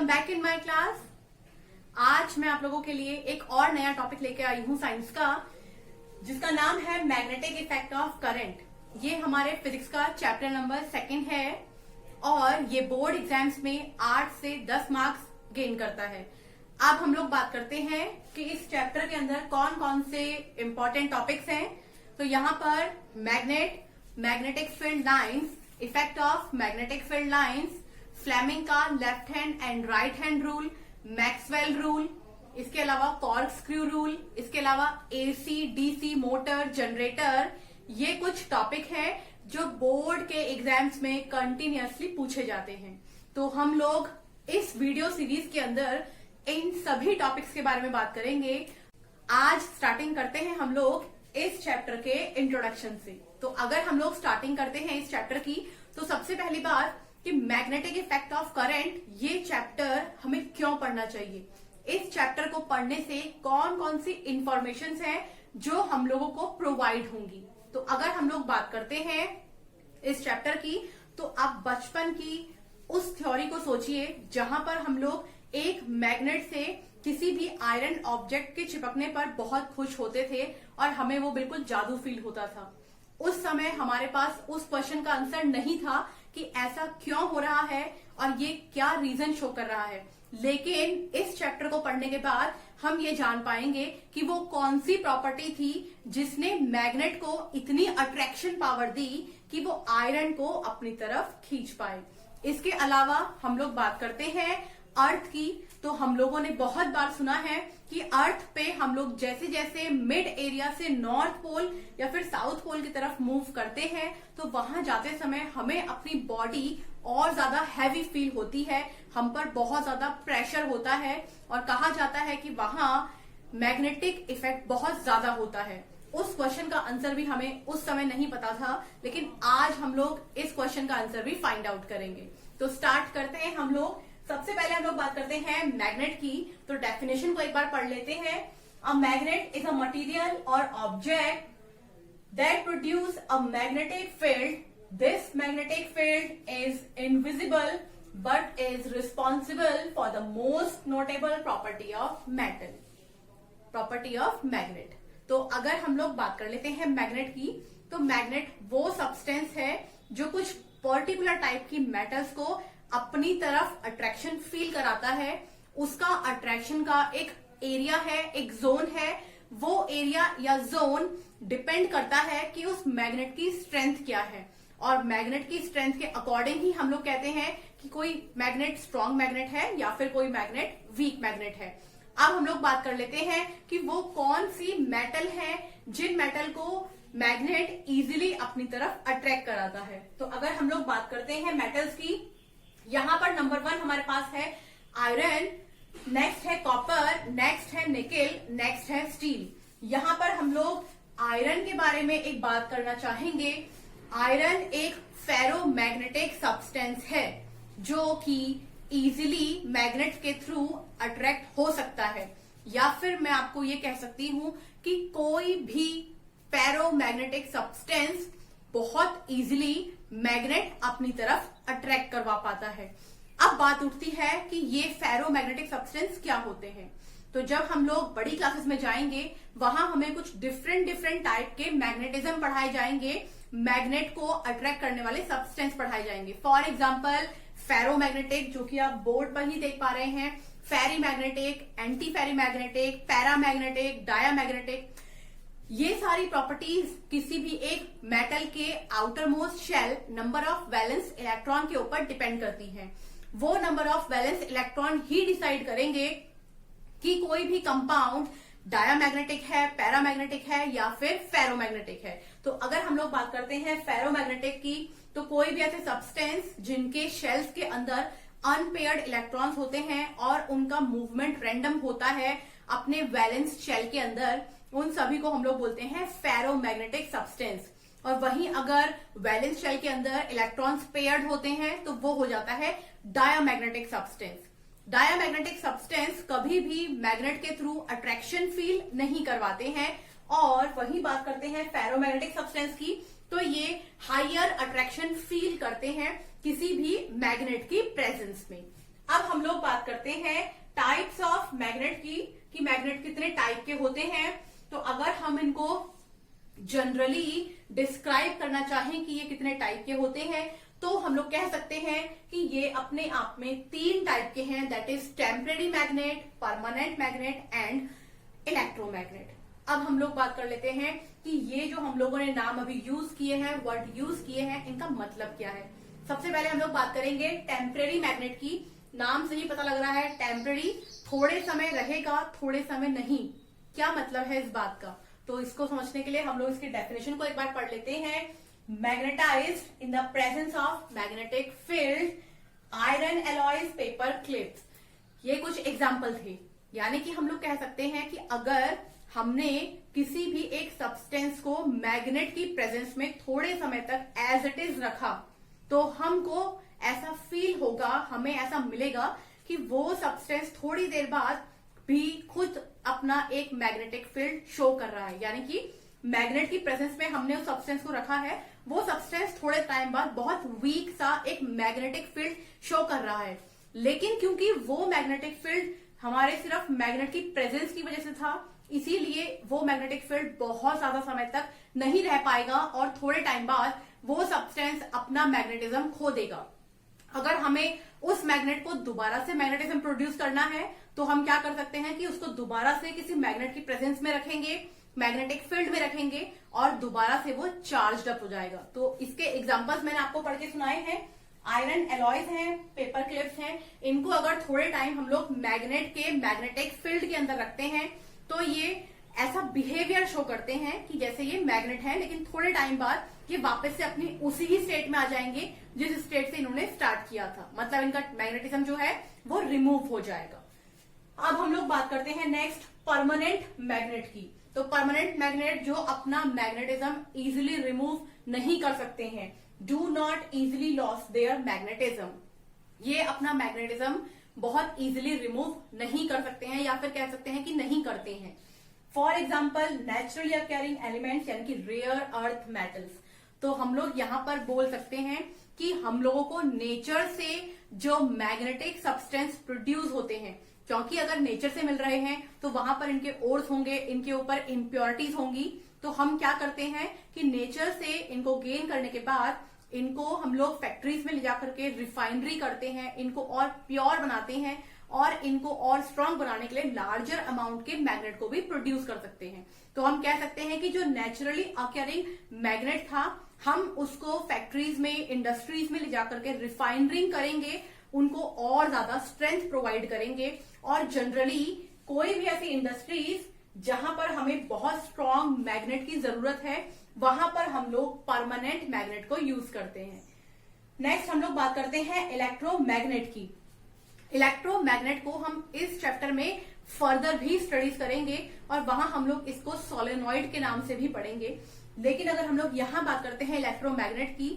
Back in my class. आज मैं आप लोगों के लिए एक और नया टॉपिक लेके आई हूँ साइंस का, जिसका नाम है मैग्नेटिक इफेक्ट ऑफ करंट। ये हमारे फिजिक्स का चैप्टर नंबर 2 है और ये बोर्ड एग्जाम्स में 8 से 10 मार्क्स गेन करता है। अब हम लोग बात करते हैं कि इस चैप्टर के अंदर कौन कौन से इंपॉर्टेंट टॉपिक्स हैं। तो यहाँ पर magnetic field lines, effect of magnetic field lines, Fleming का left hand and right hand rule, Maxwell rule, इसके अलावा कॉर्कस्क्रू रूल, इसके अलावा एसी डीसी मोटर जनरेटर। ये कुछ टॉपिक है जो बोर्ड के एग्जाम्स में कंटिन्यूअसली पूछे जाते हैं। तो हम लोग इस वीडियो सीरीज के अंदर इन सभी टॉपिक्स के बारे में बात करेंगे। आज स्टार्टिंग करते हैं हम लोग इस चैप्टर के इंट्रोडक्शन से। तो अगर हम लोग स्टार्टिंग करते हैं इस चैप्टर की, तो सबसे पहली बात कि मैग्नेटिक इफेक्ट ऑफ करंट, ये चैप्टर हमें क्यों पढ़ना चाहिए, इस चैप्टर को पढ़ने से कौन कौन सी इंफॉर्मेशन हैं जो हम लोगों को प्रोवाइड होंगी। तो अगर हम लोग बात करते हैं इस चैप्टर की, तो आप बचपन की उस थ्योरी को सोचिए जहां पर हम लोग एक मैग्नेट से किसी भी आयरन ऑब्जेक्ट के चिपकने पर बहुत खुश होते थे और हमें वो बिल्कुल जादू फील होता था। उस समय हमारे पास उस क्वेश्चन का आंसर नहीं था कि ऐसा क्यों हो रहा है और ये क्या रीजन शो कर रहा है। लेकिन इस चैप्टर को पढ़ने के बाद हम ये जान पाएंगे कि वो कौन सी प्रॉपर्टी थी जिसने मैग्नेट को इतनी अट्रैक्शन पावर दी कि वो आयरन को अपनी तरफ खींच पाए। इसके अलावा हम लोग बात करते हैं अर्थ की। तो हम लोगों ने बहुत बार सुना है कि अर्थ पे हम लोग जैसे जैसे मिड एरिया से नॉर्थ पोल या फिर साउथ पोल की तरफ मूव करते हैं, तो वहां जाते समय हमें अपनी बॉडी और ज्यादा हैवी फील होती है, हम पर बहुत ज्यादा प्रेशर होता है और कहा जाता है कि वहां मैग्नेटिक इफेक्ट बहुत ज्यादा होता है। उस क्वेश्चन का आंसर भी हमें उस समय नहीं पता था, लेकिन आज हम लोग इस क्वेश्चन का आंसर भी फाइंड आउट करेंगे। तो स्टार्ट करते हैं हम लोग। सबसे पहले हम लोग बात करते हैं मैग्नेट की। तो डेफिनेशन को एक बार पढ़ लेते हैं। A magnet is a material और object that produce a magnetic field. This magnetic field is invisible but is responsible for the most notable property of metal, property of magnet. तो अगर हम लोग बात कर लेते हैं मैग्नेट की, तो मैग्नेट वो सब्सटेंस है जो कुछ पर्टिकुलर टाइप की मेटल्स को अपनी तरफ अट्रैक्शन फील कराता है। उसका अट्रैक्शन का एक एरिया है, एक जोन है। वो एरिया या जोन डिपेंड करता है कि उस मैग्नेट की स्ट्रेंथ क्या है, और मैग्नेट की स्ट्रेंथ के अकॉर्डिंग ही हम लोग कहते हैं कि कोई मैग्नेट स्ट्रॉन्ग मैग्नेट है या फिर कोई मैग्नेट वीक मैग्नेट है। अब हम लोग बात कर लेते हैं कि वो कौन सी मेटल है जिन मेटल को मैग्नेट इजीली अपनी तरफ अट्रैक्ट कराता है। तो अगर हम लोग बात करते हैं मेटल्स की, यहां पर नंबर 1 हमारे पास है आयरन, नेक्स्ट है कॉपर, नेक्स्ट है निकेल, नेक्स्ट है स्टील। यहां पर हम लोग आयरन के बारे में एक बात करना चाहेंगे। आयरन एक फेरोमैग्नेटिक सब्सटेंस है जो कि इजीली मैग्नेट के थ्रू अट्रैक्ट हो सकता है, या फिर मैं आपको ये कह सकती हूं कि कोई भी फेरोमैग्नेटिक सब्सटेंस बहुत इजीली मैग्नेट अपनी तरफ अट्रैक्ट करवा पाता है। अब बात उठती है कि ये फेरोमैग्नेटिक सब्सटेंस क्या होते हैं। तो जब हम लोग बड़ी क्लासेस में जाएंगे, वहां हमें कुछ डिफरेंट टाइप के मैग्नेटिज्म पढ़ाए जाएंगे, मैग्नेट को अट्रैक्ट करने वाले सब्सटेंस पढ़ाए जाएंगे। फॉर एग्जाम्पल फेरोमैग्नेटिक, जो कि आप बोर्ड पर ही देख पा रहे हैं, ferrimagnetic, antiferromagnetic, paramagnetic, diamagnetic. ये सारी प्रॉपर्टीज किसी भी एक मेटल के outermost shell number of valence electron के ऊपर डिपेंड करती हैं। वो नंबर ऑफ वैलेंस इलेक्ट्रॉन ही डिसाइड करेंगे कि कोई भी कंपाउंड डायामैग्नेटिक है, पैरामैग्नेटिक है या फिर फेरोमैग्नेटिक है। तो अगर हम लोग बात करते हैं फेरोमैग्नेटिक की, तो कोई भी ऐसे सब्सटेंस जिनके शेल्स के अंदर अनपेयर्ड इलेक्ट्रॉन्स होते हैं और उनका मूवमेंट रैंडम होता है अपने वैलेंस शेल के अंदर, उन सभी को हम लोग बोलते हैं फेरोमैग्नेटिक सब्सटेंस। और वहीं अगर वैलेंस शेल के अंदर इलेक्ट्रॉन्स पेयर्ड होते हैं तो वो हो जाता है डायामैग्नेटिक सब्सटेंस। डायामैग्नेटिक सब्सटेंस कभी भी मैग्नेट के थ्रू अट्रैक्शन फील नहीं करवाते हैं। और वही बात करते हैं फेरोमैग्नेटिक सब्सटेंस की, तो ये हायर अट्रैक्शन फील करते हैं किसी भी मैग्नेट की प्रेजेंस में। अब हम लोग बात करते हैं टाइप्स ऑफ मैग्नेट की, कि मैग्नेट कितने टाइप के होते हैं। तो अगर हम इनको जनरली डिस्क्राइब करना चाहें कि ये कितने टाइप के होते हैं, तो हम लोग कह सकते हैं कि ये अपने आप में 3 टाइप के हैं, that is temporary magnet, permanent magnet and electromagnet. अब हम लोग बात कर लेते हैं कि ये जो हम लोगों ने नाम अभी यूज किए हैं, वर्ड यूज किए हैं, इनका मतलब क्या है। सबसे पहले हम लोग बात करेंगे टेम्परेरी मैग्नेट की। नाम से ही पता लग रहा है टेम्परेरी, थोड़े समय रहेगा, थोड़े समय नहीं। क्या मतलब है इस बात का, तो इसको समझने के लिए हम लोग इसकी डेफिनेशन को एक बार पढ़ लेते हैं। Magnetised in the presence of magnetic field, iron alloys, paper clips. ये कुछ एग्जाम्पल थे। यानी कि हम लोग कह सकते हैं कि अगर हमने किसी भी एक सब्सटेंस को मैग्नेट की प्रेजेंस में थोड़े समय तक एज इट इज रखा, तो हमको ऐसा फील होगा, हमें ऐसा मिलेगा कि वो सब्सटेंस थोड़ी देर बाद भी खुद अपना एक मैग्नेटिक फील्ड शो कर रहा है। यानी कि मैग्नेट की प्रेजेंस में हमने उस सब्सटेंस को रखा है, वो सब्सटेंस थोड़े टाइम बाद बहुत वीक सा एक मैग्नेटिक फील्ड शो कर रहा है। लेकिन क्योंकि वो मैग्नेटिक फील्ड हमारे सिर्फ मैग्नेट की प्रेजेंस की वजह से था, इसीलिए वो मैग्नेटिक फील्ड बहुत ज्यादा समय तक नहीं रह पाएगा और थोड़े टाइम बाद वो सब्सटेंस अपना मैग्नेटिज्म खो देगा। अगर हमें उस मैग्नेट को दोबारा से मैग्नेटिज्म प्रोड्यूस करना है, तो हम क्या कर सकते हैं कि उसको दोबारा से किसी मैग्नेट की प्रेजेंस में रखेंगे, मैग्नेटिक फील्ड में रखेंगे और दोबारा से वो चार्ज अप हो जाएगा। तो इसके एग्जांपल्स मैंने आपको पढ़ के सुनाए हैं। आयरन एलॉयज हैं, पेपर क्लिप्स हैं। इनको अगर थोड़े टाइम हम लोग मैग्नेट के मैग्नेटिक फील्ड के अंदर रखते हैं, तो ये ऐसा बिहेवियर शो करते हैं कि जैसे ये मैग्नेट है, लेकिन थोड़े टाइम बाद ये वापस से अपनी उसी ही स्टेट में आ जाएंगे जिस स्टेट से इन्होंने स्टार्ट किया था। मतलब इनका मैग्नेटिज्म जो है वो रिमूव हो जाएगा। अब हम लोग बात करते हैं नेक्स्ट परमानेंट मैग्नेट की। तो परमानेंट मैग्नेट जो अपना मैग्नेटिज्म इजिली रिमूव नहीं कर सकते हैं, do not easily loss their magnetism. ये अपना मैग्नेटिज्म बहुत इजिली रिमूव नहीं कर सकते हैं, या फिर कह सकते हैं कि नहीं करते हैं। For example naturally occurring elements, यानी कि रेयर अर्थ मेटल्स। तो हम लोग यहाँ पर बोल सकते हैं कि हम लोगों को नेचर से जो मैग्नेटिक सब्सटेंस प्रोड्यूस होते हैं, क्योंकि अगर नेचर से मिल रहे हैं तो वहां पर इनके ओर्स होंगे, इनके ऊपर इम्प्योरिटीज होंगी। तो हम क्या करते हैं कि नेचर से इनको गेन करने के बाद इनको हम लोग फैक्ट्रीज में ले जाकर के रिफाइनरी करते हैं, इनको और प्योर बनाते हैं और इनको और स्ट्रांग बनाने के लिए लार्जर अमाउंट के मैग्नेट को भी प्रोड्यूस कर सकते हैं। तो हम कह सकते हैं कि जो नेचुरली अकरिंग मैग्नेट था, हम उसको फैक्ट्रीज में, इंडस्ट्रीज में ले जाकर के रिफाइनरिंग करेंगे, उनको और ज्यादा स्ट्रेंथ प्रोवाइड करेंगे। और जनरली कोई भी ऐसी इंडस्ट्रीज जहां पर हमें बहुत स्ट्रांग मैग्नेट की जरूरत है, वहां पर हम लोग परमानेंट मैग्नेट को यूज करते हैं। नेक्स्ट हम लोग बात करते हैं इलेक्ट्रोमैग्नेट की। इलेक्ट्रोमैग्नेट को हम इस चैप्टर में फर्दर भी स्टडीज करेंगे और वहां हम लोग इसको सोलेनॉइड के नाम से भी पढ़ेंगे। लेकिन अगर हम लोग यहां बात करते हैं इलेक्ट्रोमैग्नेट की,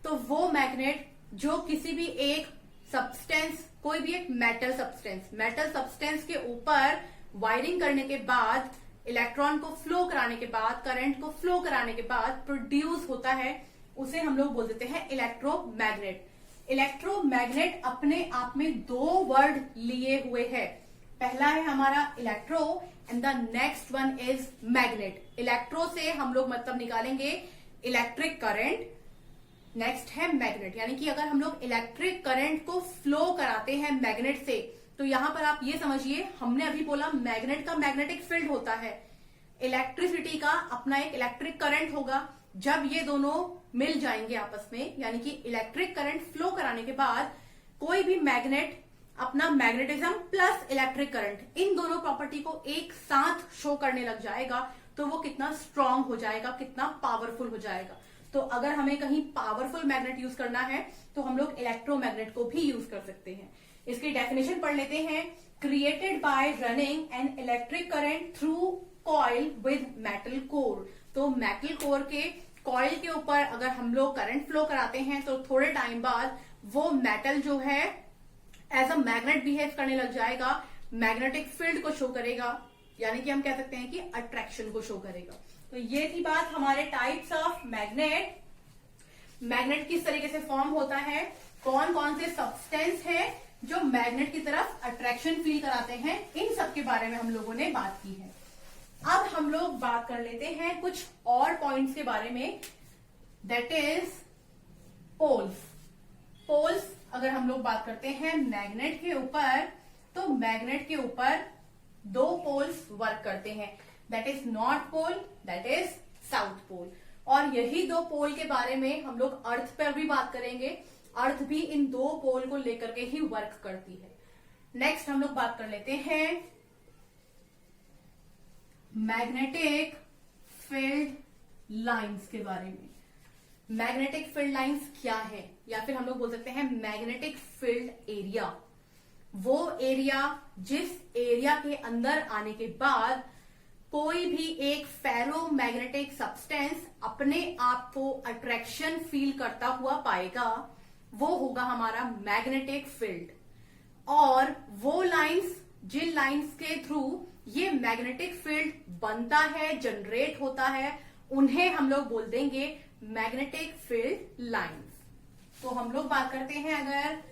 तो वो मैग्नेट जो किसी भी एक सब्सटेंस, कोई भी एक मेटल सब्सटेंस के ऊपर वायरिंग करने के बाद, इलेक्ट्रॉन को फ्लो कराने के बाद, करंट को फ्लो कराने के बाद प्रोड्यूस होता है, उसे हम लोग बोल देते हैं इलेक्ट्रोमैग्नेट। इलेक्ट्रोमैग्नेट अपने आप में 2 वर्ड लिए हुए है। पहला है हमारा electro and the next one is magnet. Electro से हम लोग मतलब निकालेंगे इलेक्ट्रिक करंट, नेक्स्ट है मैग्नेट। यानी कि अगर हम लोग इलेक्ट्रिक करंट को फ्लो कराते हैं मैग्नेट से, तो यहां पर आप ये समझिए, हमने अभी बोला मैग्नेट का मैग्नेटिक फील्ड होता है, इलेक्ट्रिसिटी का अपना एक इलेक्ट्रिक करंट होगा। जब ये दोनों मिल जाएंगे आपस में, यानी कि इलेक्ट्रिक करंट फ्लो कराने के बाद कोई भी मैग्नेट अपना मैग्नेटिज्म प्लस इलेक्ट्रिक करंट, इन दोनों प्रॉपर्टी को एक साथ शो करने लग जाएगा, तो वो कितना स्ट्रांग हो जाएगा, कितना पावरफुल हो जाएगा। तो अगर हमें कहीं पावरफुल मैग्नेट यूज करना है, तो हम लोग इलेक्ट्रोमैग्नेट को भी यूज कर सकते हैं। इसकी डेफिनेशन पढ़ लेते हैं। Created by running an electric current through coil with metal core. तो मेटल कोर के कॉइल के ऊपर अगर हम लोग करंट फ्लो कराते हैं, तो थोड़े टाइम बाद वो मेटल जो है एज अ मैग्नेट बिहेव करने लग जाएगा, मैग्नेटिक फील्ड को शो करेगा, यानी कि हम कह सकते हैं कि अट्रैक्शन को शो करेगा। तो ये थी बात हमारे टाइप्स ऑफ मैग्नेट। मैग्नेट किस तरीके से फॉर्म होता है, कौन कौन से सब्सटेंस है जो मैग्नेट की तरफ अट्रैक्शन फील कराते हैं, इन सब के बारे में हम लोगों ने बात की है। अब हम लोग बात कर लेते हैं कुछ और पॉइंट्स के बारे में, दैट इज पोल्स। पोल्स अगर हम लोग बात करते हैं मैग्नेट के ऊपर, तो मैग्नेट के ऊपर दो पोल्स वर्क करते हैं, that is north pole, that is south pole. और यही दो पोल के बारे में हम लोग अर्थ पर भी बात करेंगे। अर्थ भी इन दो पोल को लेकर के ही वर्क करती है। नेक्स्ट हम लोग बात कर लेते हैं मैग्नेटिक फील्ड लाइंस के बारे में। मैग्नेटिक फील्ड लाइंस क्या है, या फिर हम लोग बोल सकते हैं मैग्नेटिक फील्ड एरिया। वो एरिया जिस एरिया के अंदर आने के बाद कोई भी एक फेरो मैग्नेटिक सब्सटेंस अपने आप को अट्रैक्शन फील करता हुआ पाएगा, वो होगा हमारा मैग्नेटिक फील्ड। और वो लाइंस, जिन लाइंस के थ्रू ये मैग्नेटिक फील्ड बनता है, जनरेट होता है, उन्हें हम लोग बोल देंगे मैग्नेटिक फील्ड लाइंस। तो हम लोग बात करते हैं अगर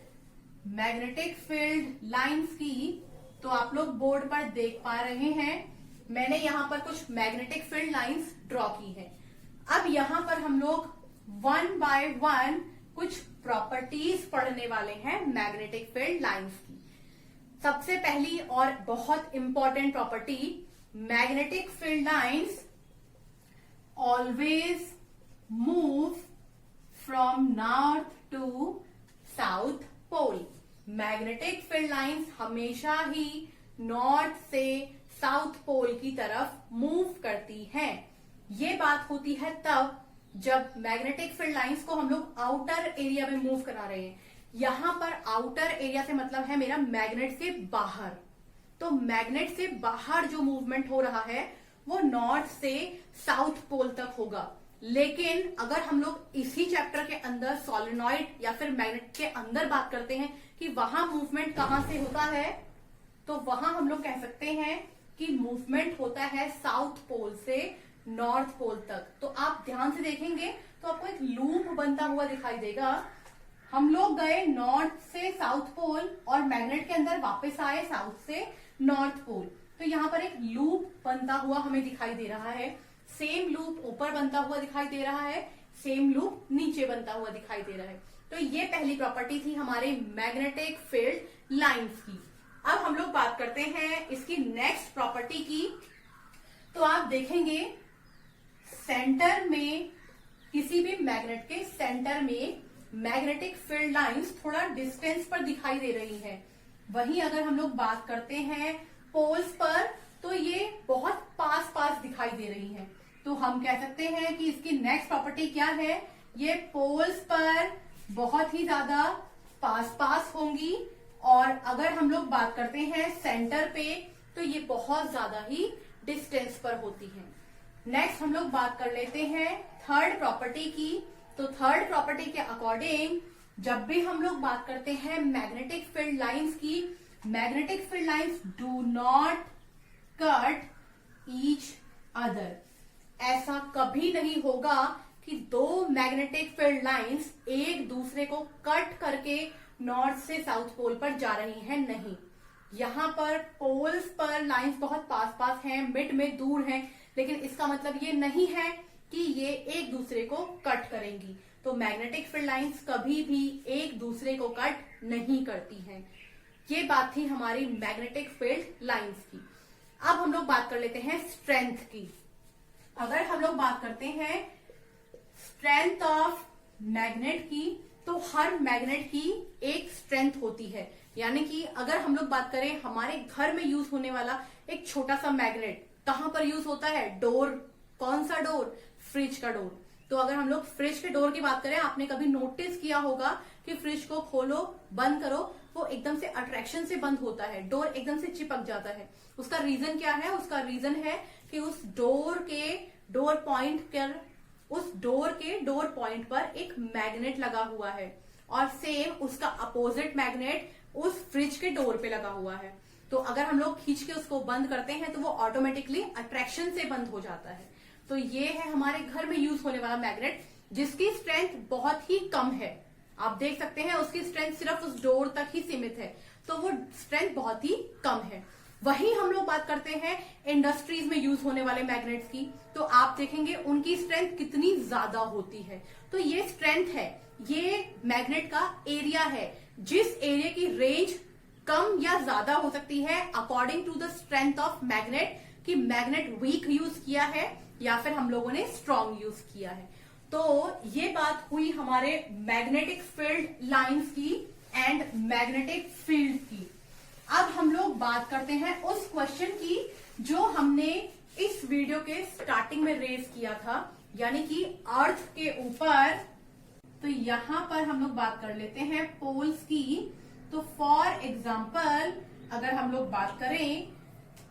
मैग्नेटिक फील्ड लाइंस की, तो आप लोग बोर्ड पर देख पा रहे हैं, मैंने यहां पर कुछ मैग्नेटिक फील्ड लाइंस ड्रॉ की है। अब यहां पर हम लोग वन बाय वन कुछ प्रॉपर्टीज पढ़ने वाले हैं मैग्नेटिक फील्ड लाइंस की। सबसे पहली और बहुत important property, magnetic field lines always move from north to south pole. Magnetic field lines हमेशा ही नॉर्थ से साउथ पोल की तरफ मूव करती हैं। ये बात होती है तब जब मैग्नेटिक फील्ड लाइंस को हम लोग आउटर एरिया में मूव करा रहे हैं। यहां पर आउटर एरिया से मतलब है मेरा मैग्नेट से बाहर। तो मैग्नेट से बाहर जो मूवमेंट हो रहा है वो नॉर्थ से साउथ पोल तक होगा। लेकिन अगर हम लोग इसी चैप्टर के अंदर सोलेनॉइड या फिर मैग्नेट के अंदर बात करते हैं कि वहां मूवमेंट कहां से होता है, तो वहां हम लोग कह सकते हैं कि मूवमेंट होता है साउथ पोल से नॉर्थ पोल तक। तो आप ध्यान से देखेंगे तो आपको एक लूप बनता हुआ दिखाई देगा। हम लोग गए नॉर्थ से साउथ पोल और मैग्नेट के अंदर वापस आए साउथ से नॉर्थ पोल, तो यहाँ पर एक लूप बनता हुआ हमें दिखाई दे रहा है। सेम लूप ऊपर बनता हुआ दिखाई दे रहा है, सेम लूप नीचे बनता हुआ दिखाई दे रहा है। तो ये पहली प्रॉपर्टी थी हमारे मैग्नेटिक फील्ड लाइंस की। अब हम लोग बात करते हैं इसकी नेक्स्ट प्रॉपर्टी की। तो आप देखेंगे सेंटर में, किसी भी मैग्नेट के सेंटर में मैग्नेटिक फील्ड लाइंस थोड़ा डिस्टेंस पर दिखाई दे रही है। वहीं अगर हम लोग बात करते हैं पोल्स पर, तो ये बहुत पास पास दिखाई दे रही है। तो हम कह सकते हैं कि इसकी नेक्स्ट प्रॉपर्टी क्या है, ये पोल्स पर बहुत ही ज्यादा पास पास होंगी। और अगर हम लोग बात करते हैं सेंटर पे, तो ये बहुत ज्यादा ही डिस्टेंस पर होती है। नेक्स्ट हम लोग बात कर लेते हैं थर्ड प्रॉपर्टी की। तो थर्ड प्रॉपर्टी के अकॉर्डिंग जब भी हम लोग बात करते हैं मैग्नेटिक फील्ड लाइंस की, magnetic field lines do not cut each other. ऐसा कभी नहीं होगा कि दो मैग्नेटिक फील्ड लाइंस एक दूसरे को कट करके नॉर्थ से साउथ पोल पर जा रही हैं, नहीं। यहाँ पर पोल्स पर लाइंस बहुत पास पास हैं, मिड में दूर हैं, लेकिन इसका मतलब ये नहीं है कि ये एक दूसरे को कट करेंगी। तो मैग्नेटिक फील्ड लाइंस कभी भी एक दूसरे को कट नहीं करती हैं। ये बात थी हमारी मैग्नेटिक फील्ड लाइंस की। अब हम लोग बात कर लेते हैं स्ट्रेंथ की। अगर हम लोग बात करते हैं स्ट्रेंथ ऑफ मैग्नेट की, तो हर मैग्नेट की एक स्ट्रेंथ होती है। यानी कि अगर हम लोग बात करें हमारे घर में यूज होने वाला एक छोटा सा मैग्नेट कहां पर यूज होता है, डोर। कौन सा डोर, फ्रिज का डोर। तो अगर हम लोग फ्रिज के डोर की बात करें, आपने कभी नोटिस किया होगा कि फ्रिज को खोलो बंद करो, वो एकदम से अट्रैक्शन से बंद होता है, डोर एकदम से चिपक जाता है। उसका रीजन क्या है, उसका रीजन है कि उस डोर के डोर पॉइंट पर एक मैग्नेट लगा हुआ है, और सेम उसका अपोजिट मैग्नेट उस फ्रिज के डोर पे लगा हुआ है। तो अगर हम लोग खींच के उसको बंद करते हैं तो वो ऑटोमेटिकली अट्रैक्शन से बंद हो जाता है। तो ये है हमारे घर में यूज होने वाला मैग्नेट, जिसकी स्ट्रेंथ बहुत ही कम है। आप देख सकते हैं उसकी स्ट्रेंथ सिर्फ उस डोर तक ही सीमित है, तो वो स्ट्रेंथ बहुत ही कम है। वहीं हम लोग बात करते हैं इंडस्ट्रीज में यूज होने वाले मैग्नेट्स की, तो आप देखेंगे उनकी स्ट्रेंथ कितनी ज्यादा होती है। तो ये स्ट्रेंथ है, ये मैग्नेट का एरिया है, जिस एरिया की रेंज कम या ज्यादा हो सकती है according to the strength of magnet, कि मैग्नेट वीक यूज किया है या फिर हम लोगों ने स्ट्रॉन्ग यूज किया है। तो ये बात हुई हमारे मैग्नेटिक फील्ड लाइंस की एंड मैग्नेटिक फील्ड की। अब हम लोग बात करते हैं उस क्वेश्चन की जो हमने इस वीडियो के स्टार्टिंग में रेज किया था, यानी कि अर्थ के ऊपर। तो यहां पर हम लोग बात कर लेते हैं पोल्स की। तो फॉर एग्जाम्पल अगर हम लोग बात करें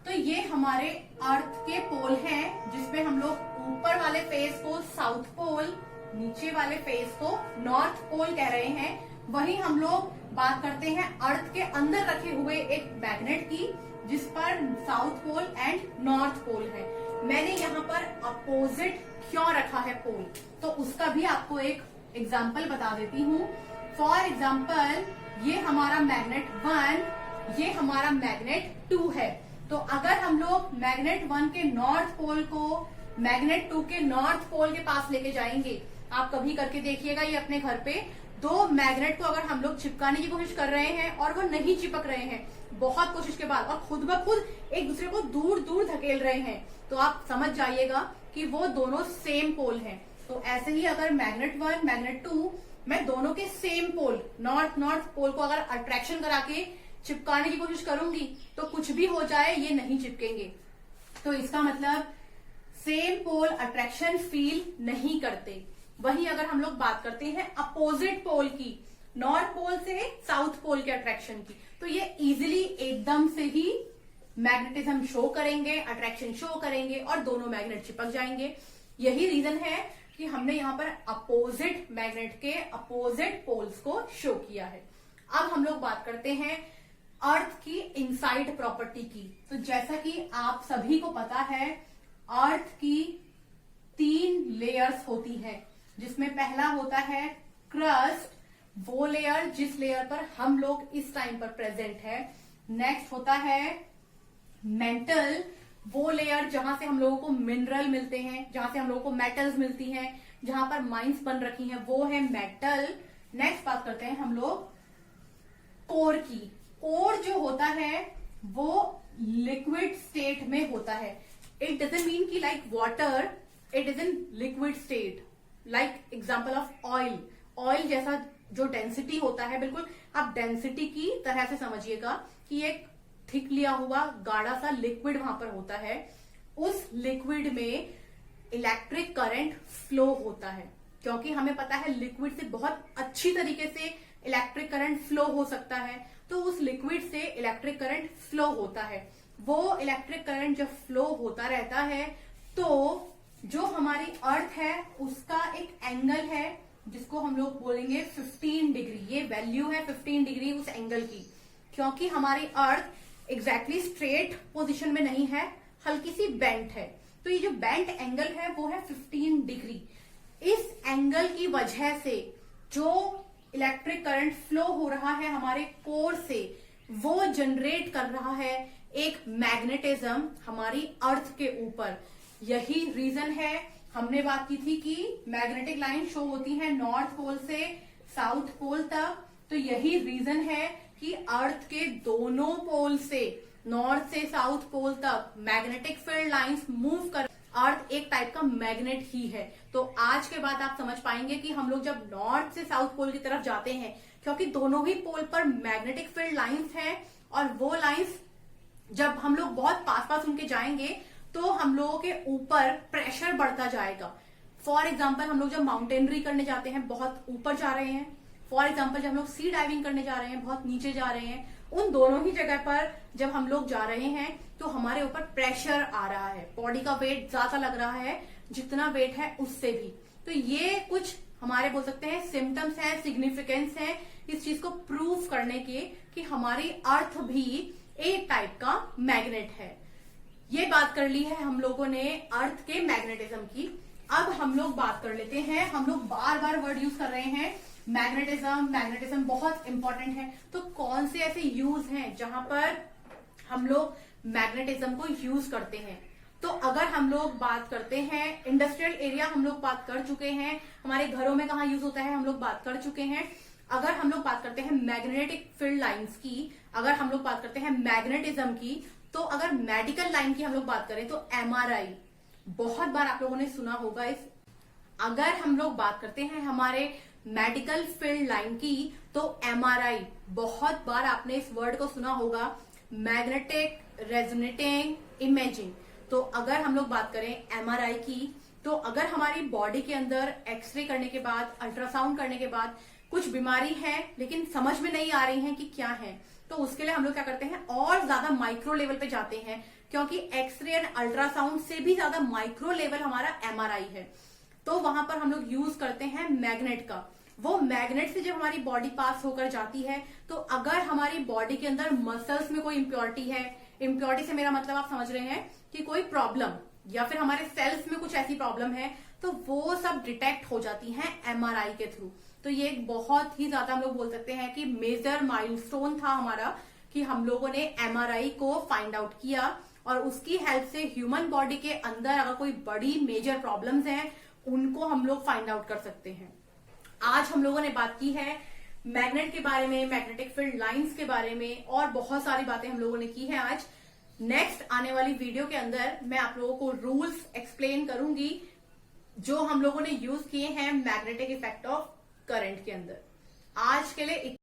तो ये हमारे अर्थ के पोल हैं, जिसमें हम लोग ऊपर वाले फेस को साउथ पोल, नीचे वाले फेस को नॉर्थ पोल कह रहे हैं। वहीं हम लोग बात करते हैं अर्थ के अंदर रखे हुए एक मैग्नेट की, जिस पर south pole and north pole है। मैंने यहाँ पर अपोजिट क्यों रखा है पोल, तो उसका भी आपको एक एग्जाम्पल बता देती हूँ। फॉर एग्जाम्पल ये हमारा मैग्नेट 1, ये हमारा मैग्नेट 2 है। तो अगर हम लोग मैग्नेट 1 के नॉर्थ पोल को मैग्नेट 2 के नॉर्थ पोल के पास लेके जाएंगे, आप कभी करके देखिएगा ये अपने घर पे, दो मैग्नेट को अगर हम लोग चिपकाने की कोशिश कर रहे हैं और वो नहीं चिपक रहे हैं बहुत कोशिश के बाद, और खुद ब खुद एक दूसरे को दूर दूर धकेल रहे हैं, तो आप समझ जाइएगा कि वो दोनों सेम पोल हैं। तो ऐसे ही अगर मैग्नेट 1 मैग्नेट 2 मैं दोनों के सेम पोल नॉर्थ पोल को अगर अट्रैक्शन करा के चिपकाने की कोशिश करूंगी तो कुछ भी हो जाए ये नहीं चिपकेंगे। तो इसका मतलब सेम पोल अट्रैक्शन फील नहीं करते। वहीं अगर हम लोग बात करते हैं अपोजिट पोल की, नॉर्थ पोल से साउथ पोल के अट्रैक्शन की, तो ये इजीली एकदम से ही मैग्नेटिज्म शो करेंगे, अट्रैक्शन शो करेंगे और दोनों मैग्नेट चिपक जाएंगे। यही रीजन है कि हमने यहाँ पर अपोजिट मैग्नेट के अपोजिट पोल्स को शो किया है। अब हम लोग बात करते हैं अर्थ की इनसाइड प्रॉपर्टी की। तो जैसा कि आप सभी को पता है अर्थ की 3 लेयर्स होती हैं, जिसमें पहला होता है क्रस्ट, वो लेयर जिस लेयर पर हम लोग इस टाइम पर प्रेजेंट है। नेक्स्ट होता है मेंटल, वो लेयर जहां से हम लोगों को मिनरल मिलते हैं, जहां से हम लोगों को मेटल्स मिलती हैं, जहां पर माइंस बन रखी हैं, वो है मेटल। नेक्स्ट बात करते हैं हम लोग कोर की। कोर जो होता है वो लिक्विड स्टेट में होता है। इट डजंट मीन की like water, it is in liquid state, like example of oil. Oil जैसा जो डेंसिटी होता है, बिल्कुल आप डेंसिटी की तरह से समझिएगा कि एक थिक लिया हुआ गाढ़ा सा लिक्विड वहां पर होता है। उस लिक्विड में इलेक्ट्रिक करंट फ्लो होता है, क्योंकि हमें पता है लिक्विड से बहुत अच्छी तरीके से इलेक्ट्रिक करंट फ्लो हो सकता है। तो उस लिक्विड से इलेक्ट्रिक करंट फ्लो होता है। वो इलेक्ट्रिक करंट जब फ्लो होता रहता है तो जो हमारी अर्थ है उसका एक एंगल है जिसको हम लोग बोलेंगे 15 डिग्री। ये वैल्यू है 15 डिग्री उस एंगल की, क्योंकि हमारी अर्थ एग्जैक्टली स्ट्रेट पोजीशन में नहीं है, हल्की सी बेंट है। तो ये जो बेंट एंगल है वो है 15 डिग्री। इस एंगल की वजह से जो इलेक्ट्रिक करंट फ्लो हो रहा है हमारे कोर से, वो जनरेट कर रहा है एक मैग्नेटिज्म हमारी अर्थ के ऊपर। यही रीजन है, हमने बात की थी कि मैग्नेटिक लाइन शो होती है नॉर्थ पोल से साउथ पोल तक। तो यही रीजन है कि अर्थ के दोनों पोल से, नॉर्थ से साउथ पोल तक मैग्नेटिक फील्ड लाइंस मूव कर, अर्थ एक टाइप का मैग्नेट ही है। तो आज के बाद आप समझ पाएंगे कि हम लोग जब नॉर्थ से साउथ पोल की तरफ जाते हैं, क्योंकि दोनों ही पोल पर मैग्नेटिक फील्ड लाइंस हैं, और वो लाइंस जब हम लोग बहुत पास पास उनके जाएंगे तो हम लोगों के ऊपर प्रेशर बढ़ता जाएगा। फॉर एग्जाम्पल हम लोग जब माउंटेनरी करने जाते हैं, बहुत ऊपर जा रहे हैं। फॉर एग्जाम्पल जब हम लोग सी डाइविंग करने जा रहे हैं, बहुत नीचे जा रहे हैं, उन दोनों ही जगह पर जब हम लोग जा रहे हैं तो हमारे ऊपर प्रेशर आ रहा है, बॉडी का वेट ज्यादा लग रहा है जितना वेट है उससे भी। तो ये कुछ हमारे बोल सकते हैं सिम्टम्स हैं, सिग्निफिकेंस है इस चीज को प्रूव करने के कि हमारी अर्थ भी एक टाइप का मैग्नेट है। ये बात कर ली है हम लोगों ने अर्थ के मैग्नेटिज्म की। अब हम लोग बात कर लेते हैं, हम लोग बार बार वर्ड यूज कर रहे हैं मैग्नेटिज्म बहुत इंपॉर्टेंट है। तो कौन से ऐसे यूज हैं जहां पर हम लोग मैग्नेटिज्म को यूज करते हैं? तो अगर हम लोग बात करते हैं इंडस्ट्रियल एरिया, हम लोग बात कर चुके हैं। हमारे घरों में कहाँ यूज होता है, हम लोग बात कर चुके हैं। अगर हम लोग बात करते हैं मैग्नेटिक फील्ड लाइंस की, अगर हम लोग बात करते हैं मैग्नेटिज्म की, तो अगर मेडिकल लाइन की हम लोग बात करें तो एमआरआई, बहुत बार आप लोगों ने सुना होगा इस। अगर हम लोग बात करते हैं हमारे मेडिकल फील्ड लाइन की, तो एमआरआई, बहुत बार आपने इस वर्ड को सुना होगा, मैग्नेटिक रेजोनेटिंग इमेजिंग। तो अगर हम लोग बात करें एमआरआई की, तो अगर हमारी बॉडी के अंदर एक्सरे करने के बाद, अल्ट्रासाउंड करने के बाद कुछ बीमारी है लेकिन समझ में नहीं आ रही है कि क्या है, तो उसके लिए हम लोग क्या करते हैं, और ज्यादा माइक्रो लेवल पे जाते हैं, क्योंकि एक्सरे एंड अल्ट्रासाउंड से भी ज्यादा माइक्रो लेवल हमारा एमआरआई है। तो वहां पर हम लोग यूज करते हैं मैग्नेट का। वो मैग्नेट से जब हमारी बॉडी पास होकर जाती है, तो अगर हमारी बॉडी के अंदर मसल्स में कोई इंप्योरिटी है, इंप्योरिटी से मेरा मतलब आप समझ रहे हैं कि कोई प्रॉब्लम, या फिर हमारे सेल्स में कुछ ऐसी प्रॉब्लम है, तो वो सब डिटेक्ट हो जाती हैं एमआरआई के थ्रू। तो ये एक बहुत ही ज्यादा हम लोग बोल सकते हैं कि मेजर माइलस्टोन था हमारा, कि हम लोगों ने एमआरआई को फाइंड आउट किया, और उसकी हेल्प से ह्यूमन बॉडी के अंदर अगर कोई बड़ी मेजर प्रॉब्लम्स हैं, उनको हम लोग फाइंड आउट कर सकते हैं। आज हम लोगों ने बात की है मैग्नेट के बारे में, मैग्नेटिक फील्ड लाइंस के बारे में, और बहुत सारी बातें हम लोगों ने की है आज। नेक्स्ट आने वाली वीडियो के अंदर मैं आप लोगों को रूल्स एक्सप्लेन करूंगी जो हम लोगों ने यूज किए हैं मैग्नेटिक इफेक्ट ऑफ करंट के अंदर। आज के लिए